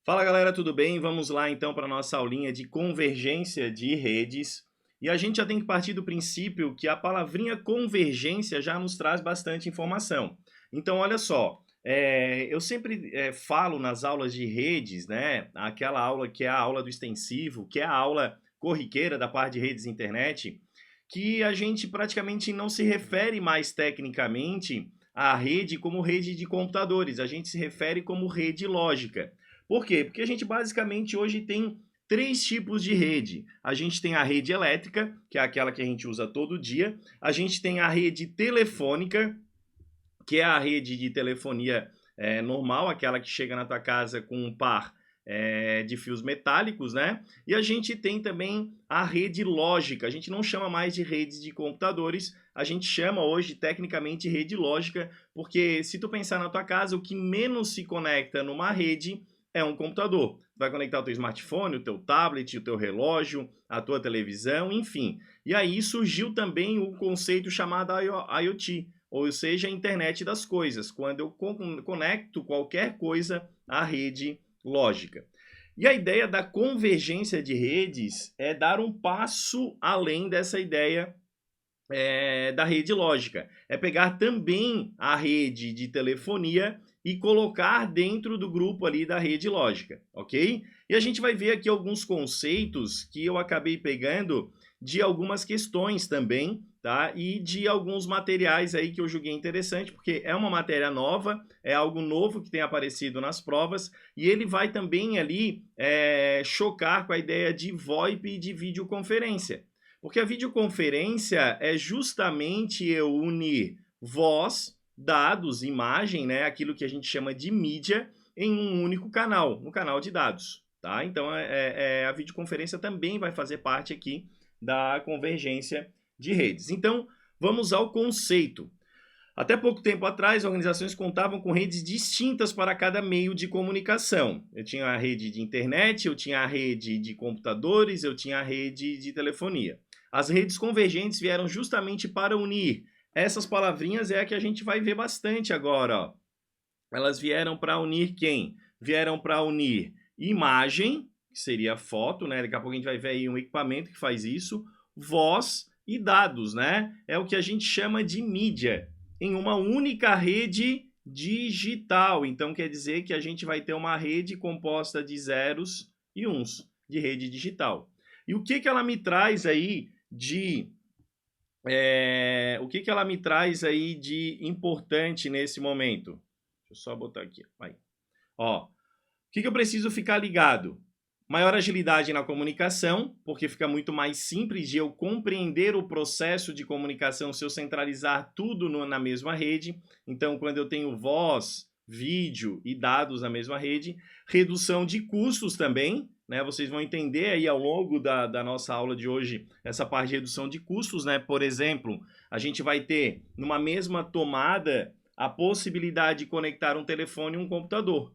Fala galera, tudo bem? Vamos lá então para a nossa aulinha de convergência de redes. E a gente já tem que partir do princípio que a palavrinha convergência já nos traz bastante informação. Então, olha só, eu sempre falo nas aulas de redes, né? Aquela aula que é a aula do extensivo, que é a aula corriqueira da parte de redes e internet, que a gente praticamente não se refere mais tecnicamente à rede como rede de computadores, a gente se refere como rede lógica. Por quê? Porque a gente basicamente hoje tem três tipos de rede. A gente tem a rede elétrica, que é aquela que a gente usa todo dia. A gente tem a rede telefônica, que é a rede de telefonia normal, aquela que chega na tua casa com um par de fios metálicos, né? E a gente tem também a rede lógica. A gente não chama mais de redes de computadores, a gente chama hoje tecnicamente rede lógica, porque se tu pensar na tua casa, o que menos se conecta numa rede é um computador. Vai conectar o teu smartphone, o teu tablet, o teu relógio, a tua televisão, enfim. E aí surgiu também o conceito chamado IoT, ou seja, a internet das coisas, quando eu conecto qualquer coisa à rede lógica. E a ideia da convergência de redes é dar um passo além dessa ideia da rede lógica. É pegar também a rede de telefonia e colocar dentro do grupo ali da rede lógica, ok? E a gente vai ver aqui alguns conceitos que eu acabei pegando de algumas questões também, tá? E de alguns materiais aí que eu julguei interessante, porque é uma matéria nova, é algo novo que tem aparecido nas provas, e ele vai também ali chocar com a ideia de VoIP e de videoconferência. Porque a videoconferência é justamente eu unir voz, dados, imagem, né, aquilo que a gente chama de mídia, em um único canal, no canal de dados. Tá? Então, a videoconferência também vai fazer parte aqui da convergência de redes. Então, vamos ao conceito. Até pouco tempo atrás, organizações contavam com redes distintas para cada meio de comunicação. Eu tinha a rede de internet, eu tinha a rede de computadores, eu tinha a rede de telefonia. As redes convergentes vieram justamente para unir. Essas palavrinhas é a que a gente vai ver bastante agora. Ó. Elas vieram para unir quem? Vieram para unir imagem, que seria foto, né? Daqui a pouco a gente vai ver aí um equipamento que faz isso, voz e dados, né? É o que a gente chama de mídia, em uma única rede digital. Então quer dizer que a gente vai ter uma rede composta de zeros e uns, de rede digital. E o que ela me traz aí de importante nesse momento? Deixa eu só botar aqui. Vai. Ó, o que eu preciso ficar ligado? Maior agilidade na comunicação, porque fica muito mais simples de eu compreender o processo de comunicação se eu centralizar tudo na mesma rede. Então, quando eu tenho voz, vídeo e dados na mesma rede, redução de custos também, né? Vocês vão entender aí ao longo da nossa aula de hoje essa parte de redução de custos, né? Por exemplo, a gente vai ter numa mesma tomada a possibilidade de conectar um telefone e um computador.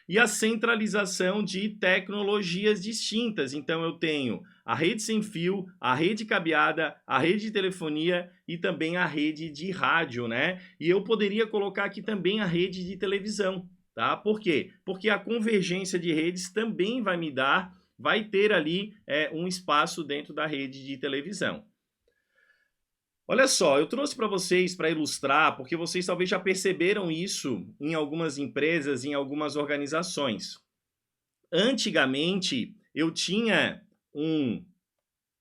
E a centralização de tecnologias distintas. Então eu tenho a rede sem fio, a rede cabeada, a rede de telefonia e também a rede de rádio, né? E eu poderia colocar aqui também a rede de televisão, tá? Por quê? Porque a convergência de redes também vai ter ali um espaço dentro da rede de televisão. Olha só, eu trouxe para vocês para ilustrar, porque vocês talvez já perceberam isso em algumas empresas, em algumas organizações. Antigamente, eu tinha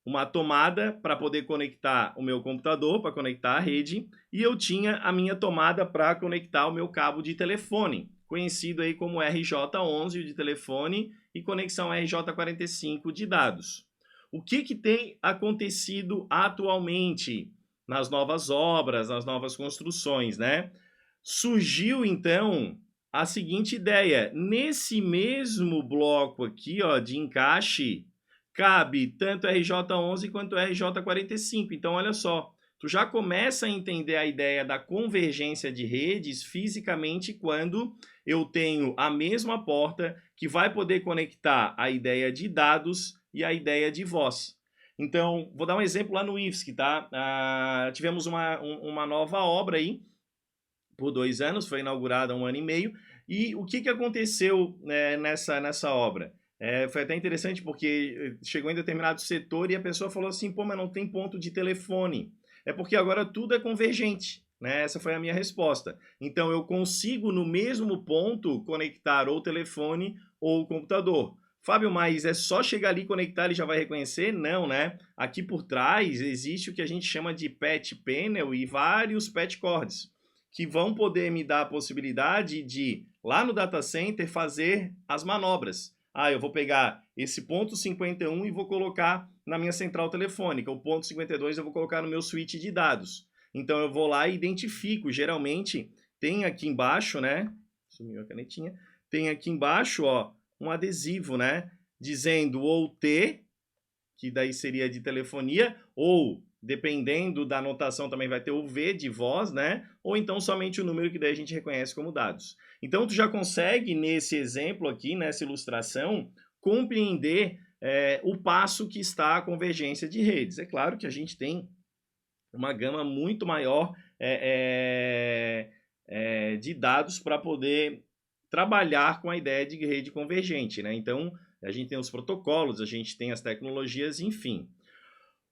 uma tomada para poder conectar o meu computador, para conectar a rede, e eu tinha a minha tomada para conectar o meu cabo de telefone, conhecido aí como RJ11 de telefone e conexão RJ45 de dados. O que tem acontecido atualmente nas novas obras, nas novas construções, né? Surgiu, então, a seguinte ideia. Nesse mesmo bloco aqui, ó, de encaixe, cabe tanto RJ11 quanto RJ45. Então, olha só, tu já começa a entender a ideia da convergência de redes fisicamente quando eu tenho a mesma porta que vai poder conectar a ideia de dados e a ideia de voz. Então, vou dar um exemplo lá no IFSC, tá? Tivemos uma nova obra aí, por 2 anos, foi inaugurada há 1 ano e meio, E o que aconteceu nessa obra? Foi até interessante porque chegou em determinado setor e a pessoa falou assim, pô, mas não tem ponto de telefone. É porque agora tudo é convergente, né? Essa foi a minha resposta. Então eu consigo no mesmo ponto conectar ou o telefone ou o computador. Fábio, mas é só chegar ali e conectar, ele já vai reconhecer? Não, né? Aqui por trás existe o que a gente chama de patch panel e vários patch cords, que vão poder me dar a possibilidade de, lá no data center, fazer as manobras. Ah, eu vou pegar esse ponto 51 e vou colocar na minha central telefônica. O ponto 52 eu vou colocar no meu switch de dados. Então eu vou lá e identifico. Geralmente tem aqui embaixo, né? Sumiu a canetinha. Tem aqui embaixo, ó, um adesivo, né? Dizendo ou T, que daí seria de telefonia, ou, dependendo da anotação, também vai ter o V de voz, né? Ou então somente o número que daí a gente reconhece como dados. Então, tu já consegue, nesse exemplo aqui, nessa ilustração, compreender o passo que está a convergência de redes. É claro que a gente tem uma gama muito maior de dados para poder trabalhar com a ideia de rede convergente, né? Então, a gente tem os protocolos, a gente tem as tecnologias, enfim.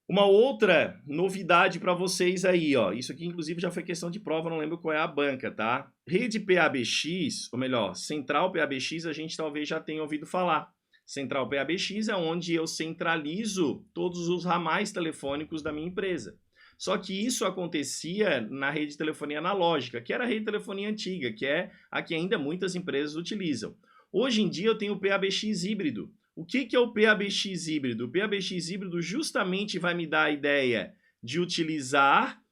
Uma outra novidade para vocês aí, ó. Isso aqui, inclusive, já foi questão de prova, não lembro qual é a banca, tá? Rede PABX, ou melhor, Central PABX, a gente talvez já tenha ouvido falar. Central PABX é onde eu centralizo todos os ramais telefônicos da minha empresa. Só que isso acontecia na rede de telefonia analógica, que era a rede de telefonia antiga, que é a que ainda muitas empresas utilizam. Hoje em dia eu tenho o PABX híbrido. O que é o PABX híbrido? O PABX híbrido justamente vai me dar a ideia de utilizar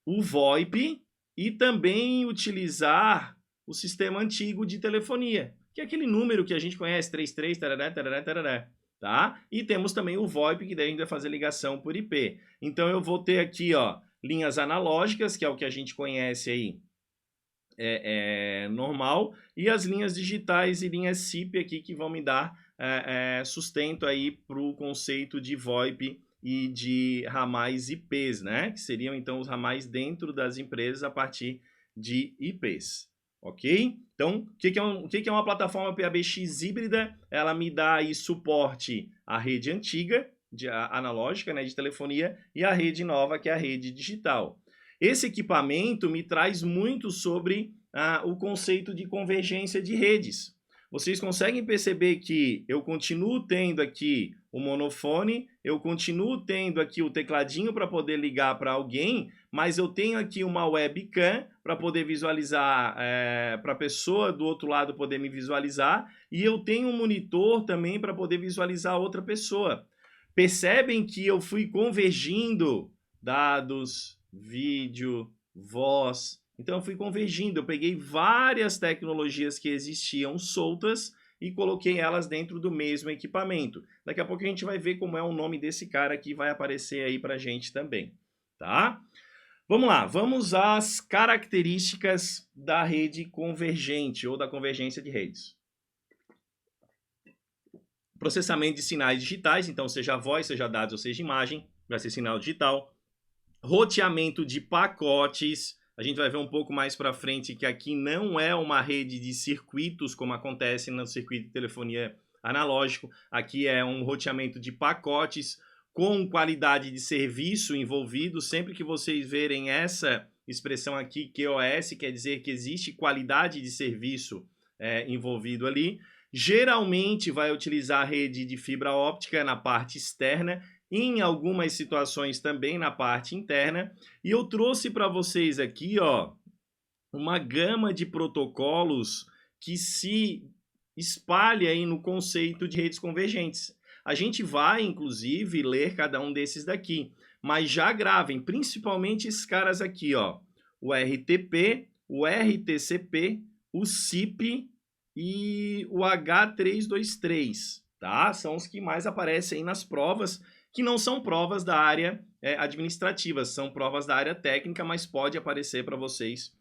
o VoIP e também utilizar o sistema antigo de telefonia, que é aquele número que a gente conhece, 33, tarará, tarará, tarará. Tá? E temos também o VoIP, que daí a gente vai fazer ligação por IP. Então eu vou ter aqui, ó, linhas analógicas, que é o que a gente conhece aí, normal, e as linhas digitais e linhas SIP aqui que vão me dar sustento aí para o conceito de VoIP e de ramais IPs, né? Que seriam então os ramais dentro das empresas a partir de IPs. Ok? Então, o que é uma plataforma PABX híbrida? Ela me dá aí suporte à rede antiga, analógica, né, de telefonia, e à rede nova, que é a rede digital. Esse equipamento me traz muito sobre o conceito de convergência de redes. Vocês conseguem perceber que eu continuo tendo aqui o monofone, eu continuo tendo aqui o tecladinho para poder ligar para alguém, mas eu tenho aqui uma webcam para poder visualizar, para a pessoa do outro lado poder me visualizar, e eu tenho um monitor também para poder visualizar outra pessoa. Percebem que eu fui convergindo dados, vídeo, voz. Então eu fui convergindo, eu peguei várias tecnologias que existiam soltas e coloquei elas dentro do mesmo equipamento. Daqui a pouco a gente vai ver como é o nome desse cara que vai aparecer aí pra gente também, tá? Vamos lá, vamos às características da rede convergente ou da convergência de redes. Processamento de sinais digitais, então seja voz, seja dados ou seja imagem, vai ser sinal digital. Roteamento de pacotes, a gente vai ver um pouco mais para frente que aqui não é uma rede de circuitos como acontece no circuito de telefonia analógico, aqui é um roteamento de pacotes com qualidade de serviço envolvido. Sempre que vocês verem essa expressão aqui, QoS, quer dizer que existe qualidade de serviço envolvido ali. Geralmente vai utilizar a rede de fibra óptica na parte externa, em algumas situações também na parte interna. E eu trouxe para vocês aqui, ó, uma gama de protocolos que se espalha aí no conceito de redes convergentes. A gente vai, inclusive, ler cada um desses daqui, mas já gravem, principalmente esses caras aqui, ó, o RTP, o RTCP, o CIP e o H323, tá? São os que mais aparecem aí nas provas, que não são provas da área administrativa, são provas da área técnica, mas pode aparecer para vocês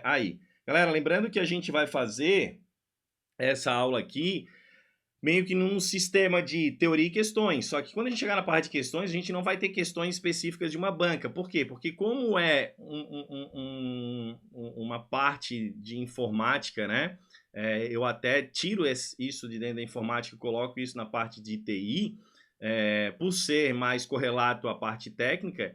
aí. Galera, lembrando que a gente vai fazer essa aula aqui meio que num sistema de teoria e questões, só que quando a gente chegar na parte de questões, a gente não vai ter questões específicas de uma banca. Por quê? Porque como é uma parte de informática, né, eu até tiro isso de dentro da informática e coloco isso na parte de TI, por ser mais correlato à parte técnica,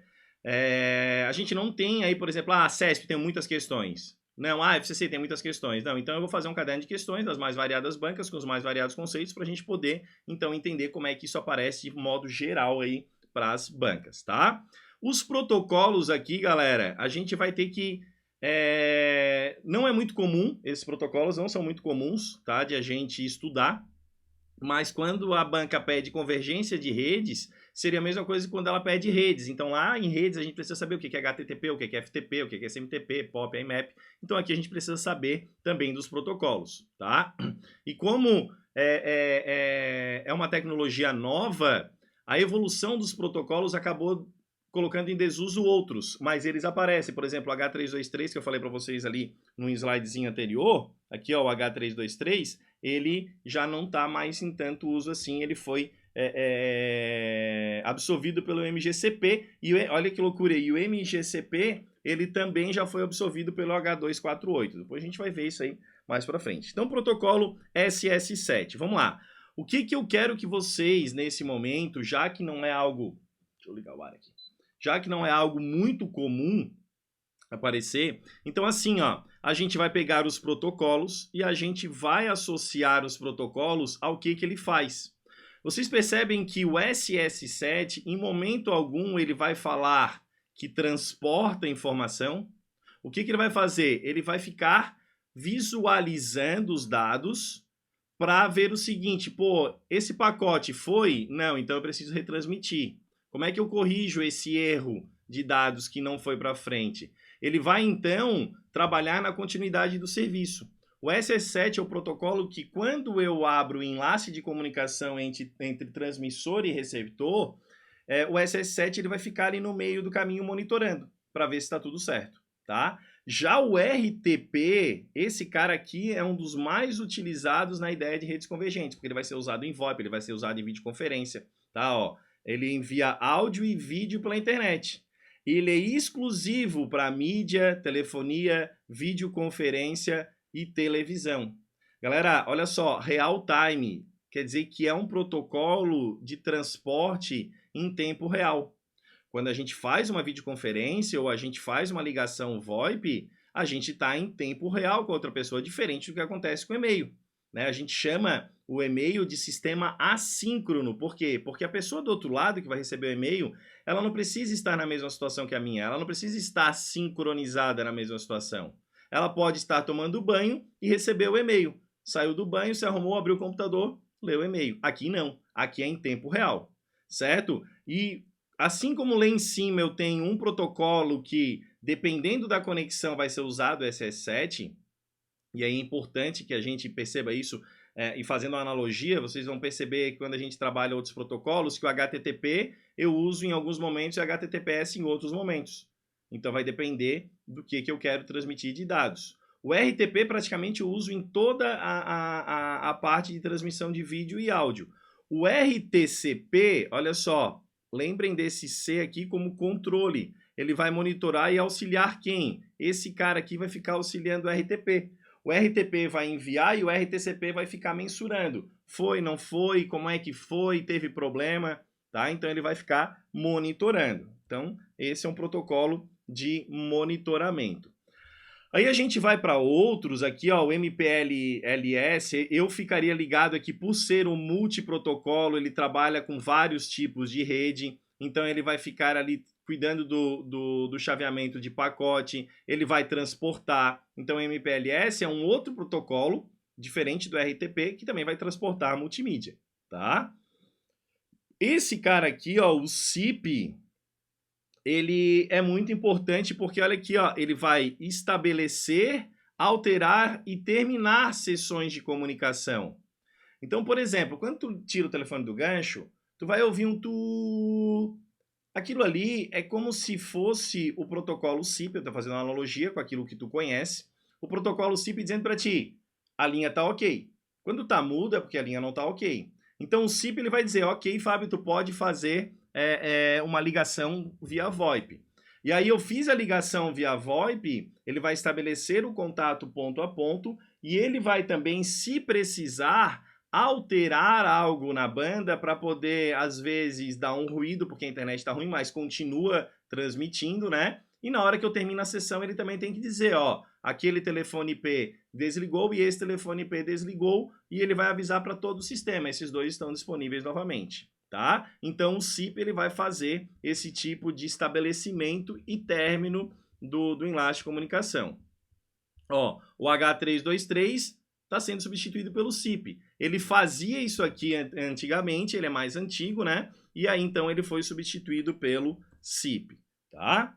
a gente não tem aí, por exemplo, a CESP tem muitas questões. Não, a FCC tem muitas questões. Não, então eu vou fazer um caderno de questões das mais variadas bancas com os mais variados conceitos para a gente poder, então, entender como é que isso aparece de modo geral aí para as bancas, tá? Os protocolos aqui, galera, a gente vai ter que... não é muito comum, esses protocolos não são muito comuns, tá? De a gente estudar, mas quando a banca pede convergência de redes, seria a mesma coisa que quando ela pede redes. Então, lá em redes, a gente precisa saber o que é HTTP, o que é FTP, o que é SMTP, POP, IMAP. Então, aqui a gente precisa saber também dos protocolos, tá? E como é uma tecnologia nova, a evolução dos protocolos acabou colocando em desuso outros, mas eles aparecem. Por exemplo, o H323, que eu falei para vocês ali num slidezinho anterior, aqui ó, o H323, ele já não está mais em tanto uso assim, ele foi absorvido pelo MGCP, e olha que loucura, e o MGCP, ele também já foi absorvido pelo H248, depois a gente vai ver isso aí mais para frente. Então, protocolo SS7, vamos lá. O que eu quero que vocês, nesse momento, já que não é algo... Deixa eu ligar o ar aqui. Já que não é algo muito comum aparecer, então assim, ó, a gente vai pegar os protocolos e a gente vai associar os protocolos ao que ele faz. Vocês percebem que o SS7, em momento algum, ele vai falar que transporta informação. O que ele vai fazer? Ele vai ficar visualizando os dados para ver o seguinte, pô, esse pacote foi? Não, então eu preciso retransmitir. Como é que eu corrijo esse erro de dados que não foi para frente? Ele vai, então, trabalhar na continuidade do serviço. O SS7 é o protocolo que, quando eu abro o enlace de comunicação entre transmissor e receptor, o SS7 ele vai ficar ali no meio do caminho monitorando, para ver se está tudo certo, tá? Já o RTP, esse cara aqui é um dos mais utilizados na ideia de redes convergentes, porque ele vai ser usado em VoIP, ele vai ser usado em videoconferência, tá? Ó, ele envia áudio e vídeo pela internet. Ele é exclusivo para mídia, telefonia, videoconferência e televisão. Galera, olha só, real time quer dizer que é um protocolo de transporte em tempo real. Quando a gente faz uma videoconferência ou a gente faz uma ligação VoIP, a gente está em tempo real com outra pessoa, diferente do que acontece com o e-mail. Né? A gente chama o e-mail de sistema assíncrono. Por quê? Porque a pessoa do outro lado que vai receber o e-mail, ela não precisa estar na mesma situação que a minha, ela não precisa estar sincronizada na mesma situação. Ela pode estar tomando banho e receber o e-mail. Saiu do banho, se arrumou, abriu o computador, leu o e-mail. Aqui não, aqui é em tempo real, certo? E assim como lá em cima eu tenho um protocolo que, dependendo da conexão, vai ser usado o SS7, e aí é importante que a gente perceba isso, e fazendo uma analogia, vocês vão perceber que quando a gente trabalha outros protocolos, que o HTTP eu uso em alguns momentos e o HTTPS em outros momentos. Então vai depender do que eu quero transmitir de dados. O RTP praticamente eu uso em toda a parte de transmissão de vídeo e áudio. O RTCP, olha só, lembrem desse C aqui como controle. Ele vai monitorar e auxiliar quem? Esse cara aqui vai ficar auxiliando o RTP. O RTP vai enviar e o RTCP vai ficar mensurando. Foi, não foi, como é que foi, teve problema, tá? Então ele vai ficar monitorando. Então esse é um protocolo de monitoramento. Aí a gente vai para outros aqui, ó, o MPLS, eu ficaria ligado aqui por ser um multiprotocolo, ele trabalha com vários tipos de rede, então ele vai ficar ali cuidando do chaveamento de pacote, ele vai transportar. Então o MPLS é um outro protocolo, diferente do RTP, que também vai transportar a multimídia, tá? Esse cara aqui, ó, o CIP, ele é muito importante porque, olha aqui, ó, ele vai estabelecer, alterar e terminar sessões de comunicação. Então, por exemplo, quando tu tira o telefone do gancho, tu vai ouvir um tu. Aquilo ali é como se fosse o protocolo CIP, eu estou fazendo uma analogia com aquilo que tu conhece, o protocolo CIP dizendo para ti, a linha está ok. Quando está muda é porque a linha não está ok. Então o CIP ele vai dizer, ok, Fábio, tu pode fazer uma ligação via VoIP. E aí eu fiz a ligação via VoIP, ele vai estabelecer o contato ponto a ponto e ele vai também, se precisar, alterar algo na banda para poder, às vezes, dar um ruído, porque a internet está ruim, mas continua transmitindo, né? E na hora que eu termino a sessão, ele também tem que dizer, ó, aquele telefone IP desligou e esse telefone IP desligou, e ele vai avisar para todo o sistema, esses dois estão disponíveis novamente, tá? Então o SIP ele vai fazer esse tipo de estabelecimento e término do enlace de comunicação. Ó, o H323 está sendo substituído pelo SIP. Ele fazia isso aqui antigamente, ele é mais antigo, né? E aí então ele foi substituído pelo SIP, tá?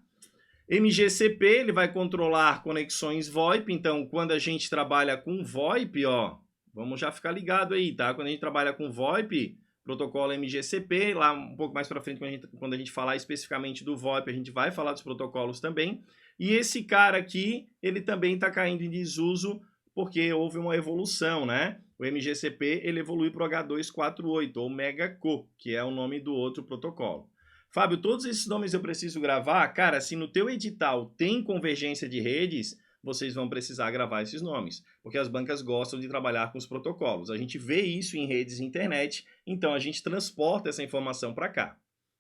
MGCP, ele vai controlar conexões VoIP, então quando a gente trabalha com VoIP, ó, vamos já ficar ligado aí, tá? Quando a gente trabalha com VoIP, protocolo MGCP, lá um pouco mais para frente, quando a gente falar especificamente do VoIP, a gente vai falar dos protocolos também. E esse cara aqui, ele também está caindo em desuso porque houve uma evolução, né? O MGCP, ele evolui para o H248, ou Megaco, que é o nome do outro protocolo. Fábio, todos esses nomes eu preciso gravar? Cara, se no teu edital tem convergência de redes, vocês vão precisar gravar esses nomes, porque as bancas gostam de trabalhar com os protocolos. A gente vê isso em redes de internet, então a gente transporta essa informação para cá.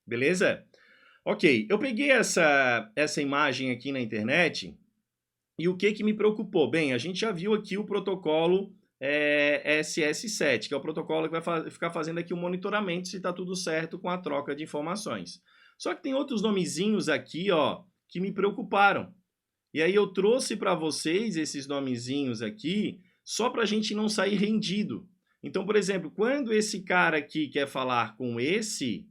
Beleza? Ok, eu peguei essa imagem aqui na internet e o que me preocupou? Bem, a gente já viu aqui o protocolo SS7, que é o protocolo que vai ficar fazendo aqui o monitoramento se está tudo certo com a troca de informações. Só que tem outros nomezinhos aqui, ó, que me preocuparam. E aí eu trouxe para vocês esses nomezinhos aqui só para a gente não sair rendido. Então, por exemplo, quando esse cara aqui quer falar com esse,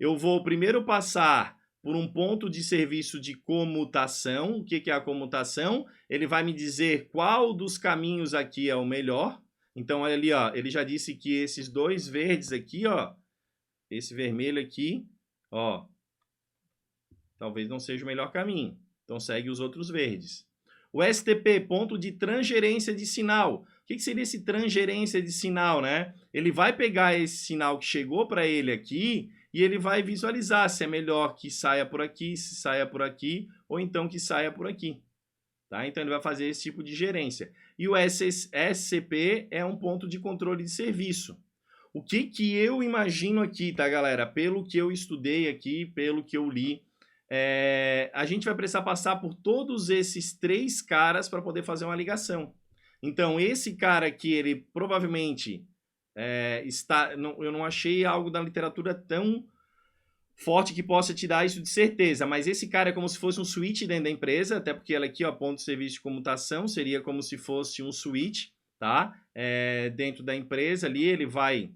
eu vou primeiro passar por um ponto de serviço de comutação. O que é a comutação? Ele vai me dizer qual dos caminhos aqui é o melhor. Então, olha ali, ó, ele já disse que esses dois verdes aqui, ó, esse vermelho aqui, ó, talvez não seja o melhor caminho. Então, segue os outros verdes. O STP, ponto de transgerência de sinal. O que seria esse transgerência de sinal, né? Ele vai pegar esse sinal que chegou para ele aqui e ele vai visualizar se é melhor que saia por aqui, se saia por aqui, ou então que saia por aqui. Tá? Então, ele vai fazer esse tipo de gerência. E o SCP é um ponto de controle de serviço. O que eu imagino aqui, tá, galera? Pelo que eu estudei aqui, pelo que eu li, a gente vai precisar passar por todos esses três caras para poder fazer uma ligação. Então, esse cara aqui, ele provavelmente eu não achei algo da literatura tão forte que possa te dar isso de certeza, mas esse cara é como se fosse um switch dentro da empresa, até porque ela aqui, ó, ponto de serviço de comutação, seria como se fosse um switch, tá? Dentro da empresa ali, ele vai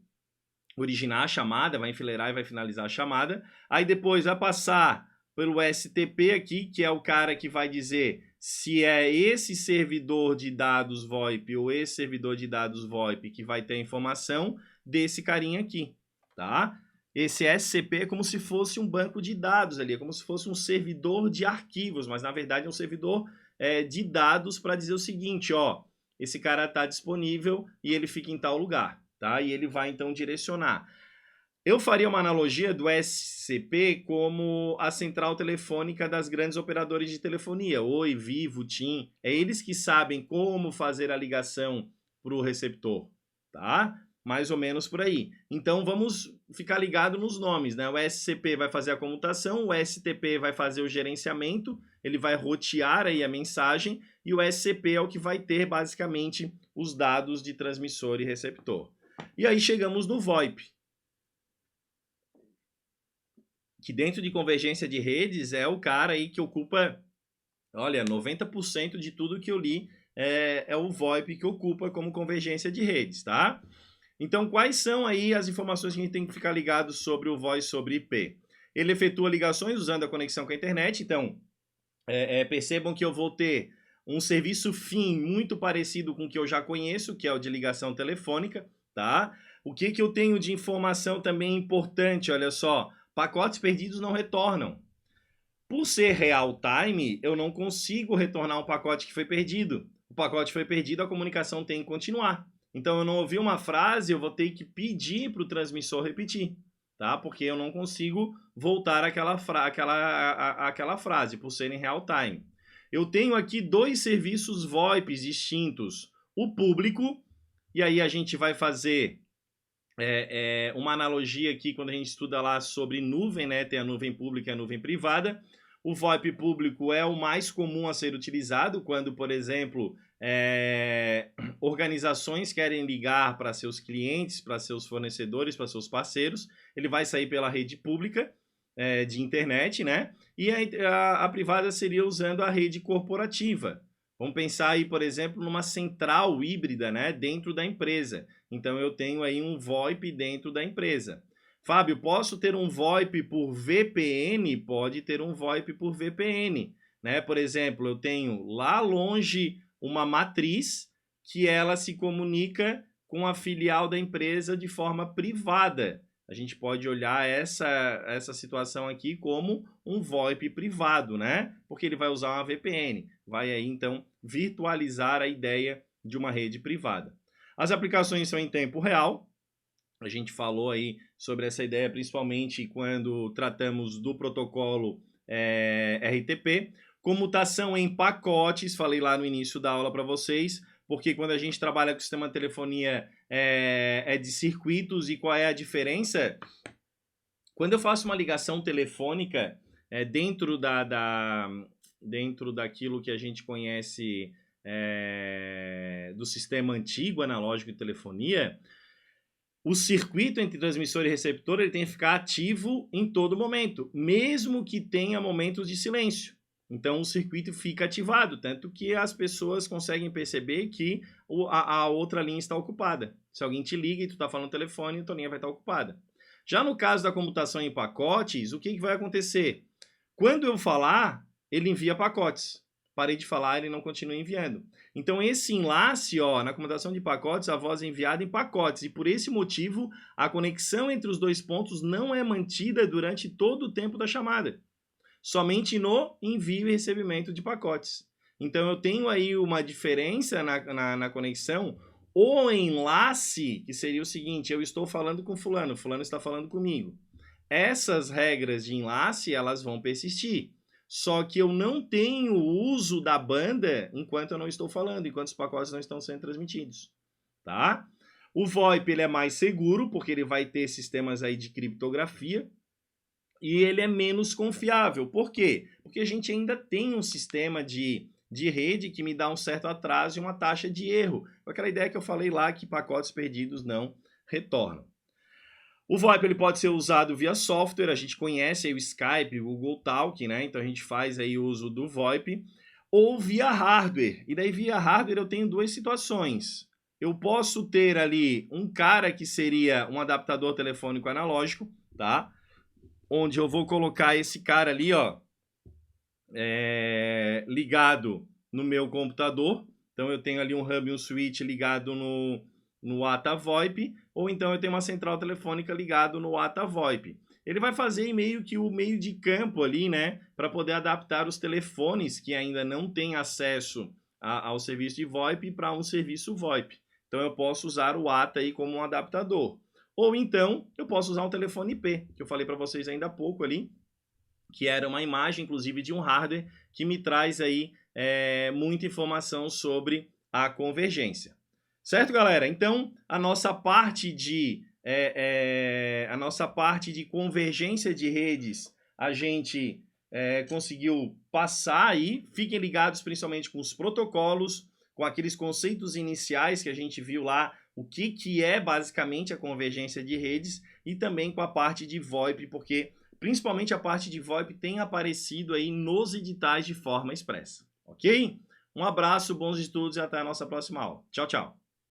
originar a chamada, vai enfileirar e vai finalizar a chamada, aí depois vai passar pelo STP aqui, que é o cara que vai dizer se é esse servidor de dados VoIP ou esse servidor de dados VoIP que vai ter a informação desse carinha aqui, tá? Esse SCP é como se fosse um banco de dados ali, é como se fosse um servidor de arquivos, mas na verdade é um servidor de dados para dizer o seguinte, ó, esse cara está disponível e ele fica em tal lugar, tá? E ele vai então direcionar. Eu faria uma analogia do SCP como a central telefônica das grandes operadoras de telefonia, Oi, Vivo, TIM. É eles que sabem como fazer a ligação para o receptor, tá? Mais ou menos por aí. Então, vamos ficar ligado nos nomes, né? O SCP vai fazer a comutação, o STP vai fazer o gerenciamento, ele vai rotear aí a mensagem, e o SCP é o que vai ter, basicamente, os dados de transmissor e receptor. E aí chegamos no VoIP, que dentro de convergência de redes é o cara aí que ocupa, olha, 90% de tudo que eu li é o VoIP que ocupa como convergência de redes, tá? Então, quais são aí as informações que a gente tem que ficar ligado sobre o Voice sobre IP? Ele efetua ligações usando a conexão com a internet, então percebam que eu vou ter um serviço fim muito parecido com o que eu já conheço, que é o de ligação telefônica, tá? O que eu tenho de informação também importante, olha só, pacotes perdidos não retornam. Por ser real time, eu não consigo retornar um pacote que foi perdido. O pacote foi perdido, a comunicação tem que continuar. Então, eu não ouvi uma frase, eu vou ter que pedir para o transmissor repetir, tá? Porque eu não consigo voltar aquela frase, por ser em real time. Eu tenho aqui dois serviços VoIPs distintos. o público, e aí a gente vai fazer uma analogia aqui quando a gente estuda lá sobre nuvem, né? Tem a nuvem pública e a nuvem privada. O VoIP público é o mais comum a ser utilizado quando, por exemplo, organizações querem ligar para seus clientes, para seus fornecedores, para seus parceiros. Ele vai sair pela rede pública de internet, né? E a privada seria usando a rede corporativa. Vamos pensar aí, por exemplo, numa central híbrida, né, dentro da empresa. Então, eu tenho aí um VoIP dentro da empresa. Fábio, posso ter um VoIP por VPN? Pode ter um VoIP por VPN, né? Por exemplo, eu tenho lá longe uma matriz que ela se comunica com a filial da empresa de forma privada. A gente pode olhar essa situação aqui como um VoIP privado, né? Porque ele vai usar uma VPN. Vai aí, então, virtualizar a ideia de uma rede privada. As aplicações são em tempo real. A gente falou aí sobre essa ideia, principalmente quando tratamos do protocolo RTP. Comutação em pacotes, falei lá no início da aula para vocês, porque quando a gente trabalha com o sistema de telefonia de circuitos, e qual é a diferença? Quando eu faço uma ligação telefônica dentro daquilo que a gente conhece do sistema antigo analógico de telefonia, o circuito entre transmissor e receptor ele tem que ficar ativo em todo momento, mesmo que tenha momentos de silêncio. Então, o circuito fica ativado, tanto que as pessoas conseguem perceber que a outra linha está ocupada. Se alguém te liga e tu está falando no telefone, a tua linha vai estar ocupada. Já no caso da comutação em pacotes, o que vai acontecer? Quando eu falar, ele envia pacotes. Parei de falar, ele não continua enviando. Então, esse enlace, na comutação de pacotes, a voz é enviada em pacotes. E por esse motivo, a conexão entre os dois pontos não é mantida durante todo o tempo da chamada. Somente no envio e recebimento de pacotes. Então, eu tenho aí uma diferença na conexão. O enlace, que seria o seguinte, eu estou falando com fulano, fulano está falando comigo. Essas regras de enlace, elas vão persistir. Só que eu não tenho uso da banda enquanto eu não estou falando, enquanto os pacotes não estão sendo transmitidos. Tá? O VoIP ele é mais seguro, porque ele vai ter sistemas aí de criptografia. E ele é menos confiável. Por quê? Porque a gente ainda tem um sistema de rede que me dá um certo atraso e uma taxa de erro. Com aquela ideia que eu falei lá, que pacotes perdidos não retornam. O VoIP ele pode ser usado via software. A gente conhece aí o Skype, o Google Talk, né? Então a gente faz aí o uso do VoIP. Ou via hardware. E daí via hardware eu tenho duas situações. Eu posso ter ali um cara que seria um adaptador telefônico analógico, tá? Onde eu vou colocar esse cara ali, ligado no meu computador. Então, eu tenho ali um hub e um switch ligado no ATA VoIP, ou então eu tenho uma central telefônica ligado no ATA VoIP. Ele vai fazer meio que o meio de campo ali, né, para poder adaptar os telefones que ainda não têm acesso ao serviço de VoIP para um serviço VoIP. Então, eu posso usar o ATA aí como um adaptador. Ou então, eu posso usar um telefone IP, que eu falei para vocês ainda há pouco ali, que era uma imagem, inclusive, de um hardware que me traz aí muita informação sobre a convergência. Certo, galera? Então, a nossa parte de convergência de redes, a gente conseguiu passar aí. Fiquem ligados principalmente com os protocolos, com aqueles conceitos iniciais que a gente viu lá, o que é basicamente a convergência de redes, e também com a parte de VoIP, porque principalmente a parte de VoIP tem aparecido aí nos editais de forma expressa, ok? Um abraço, bons estudos e até a nossa próxima aula. Tchau, tchau!